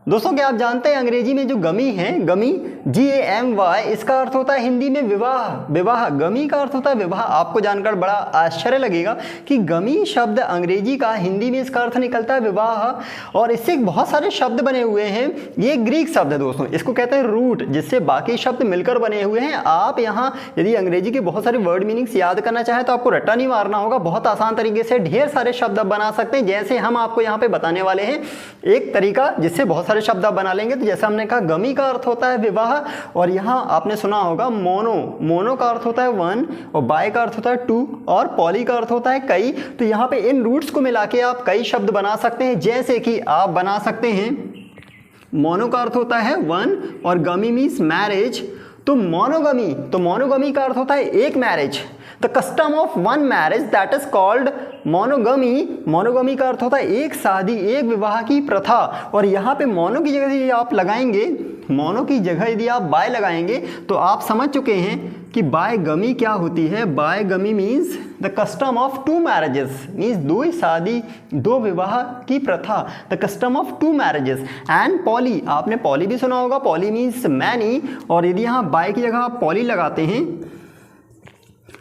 दोस्तों क्या आप जानते हैं अंग्रेजी में जो गमी है, गमी GAMY, इसका अर्थ होता है हिंदी में विवाह। विवाह, गमी का अर्थ होता है विवाह। आपको जानकर बड़ा आश्चर्य लगेगा कि गमी शब्द अंग्रेजी का हिंदी में इसका अर्थ निकलता है विवाह, और इससे बहुत सारे शब्द बने हुए हैं। ये ग्रीक शब्द है दोस्तों, इसको कहते हैं रूट, जिससे बाकी शब्द मिलकर बने हुए हैं। आप यहाँ यदि अंग्रेजी के बहुत सारे वर्ड मीनिंग्स याद करना चाहें तो आपको रट्टा नहीं मारना होगा, बहुत आसान तरीके से ढेर सारे शब्द बना सकते हैं। जैसे हम आपको यहाँ पे बताने वाले हैं एक तरीका जिससे बहुत सारे शब्द आप बना लेंगे। तो जैसे हमने कहा गमी का अर्थ होता है विवाह, और यहाँ आपने सुना होगा मोनो, मोनो का अर्थ होता है वन, और बाय का अर्थ होता है टू, और पॉली का अर्थ होता है कई। तो यहाँ पे इन रूट्स को मिला के आप कई शब्द बना सकते हैं। जैसे कि आप बना सकते हैं मोनो का अर्थ होता है वन, और गमी मीन्स मैरिज, तो मोनोगमी का अर्थ होता है एक marriage. The custom of one marriage that is called monogamy. Monogamy का अर्थ होता है एक शादी, एक विवाह की प्रथा। और यहाँ पे मोनो की जगह यदि आप लगाएंगे, मोनो की जगह यदि आप बाय लगाएंगे तो आप समझ चुके हैं कि बाय गमी क्या होती है। Bigamy means the custom of two marriages, means दो शादी, दो विवाह की प्रथा, the custom of two marriages. And poly, आपने पॉली भी सुना होगा, पॉली मीन्स मैनी, और यदि यहाँ बाय की जगह आप पॉली लगाते हैं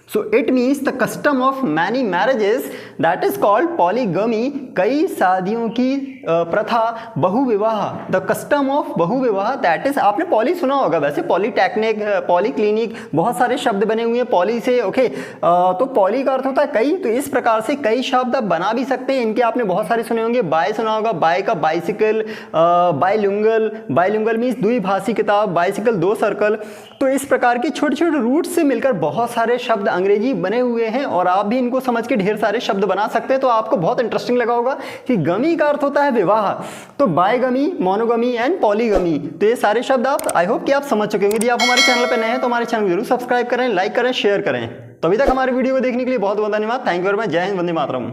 so it means the custom of many marriages that is called polygamy. कई शादियों की प्रथा, बहुविवाह, द कस्टम ऑफ बहुविवाह दैट इज, आपने पॉली सुना होगा वैसे, पॉलीटेक्निक, पॉलीक्लिनिक, बहुत सारे शब्द बने हुए हैं पॉली से। ओके, तो पॉली का अर्थ होता है कई। तो इस प्रकार से कई शब्द आप बना भी सकते हैं। इनके आपने बहुत सारे सुने होंगे। बाय सुना होगा, बाय का बाइसिकल, बाइलिंगुअल, बाइलिंगुअल मीन्स द्विभाषी किताब, बाइसिकल दो सर्कल। तो इस प्रकार के छोटे छोटे रूट से मिलकर बहुत सारे शब्द अंग्रेजी बने हुए हैं, और आप भी इनको समझ के ढेर सारे शब्द बना सकते हैं। तो आपको बहुत इंटरेस्टिंग लगा होगा कि गमी का अर्थ होता है विवाह, तो बायगमी, मोनोगमी एंड पॉलीगमी। तो ये सारे शब्द आप, आई होप कि आप समझ चुके होंगे। यदि आप हमारे चैनल पर नए हैं तो हमारे चैनल को जरूर सब्सक्राइब करें, लाइक करें, शेयर करें। तो अभी तक हमारे वीडियो को देखने के लिए बहुत बहुत धन्यवाद। Thank you very much. जय हिंद, वंदे मातरम।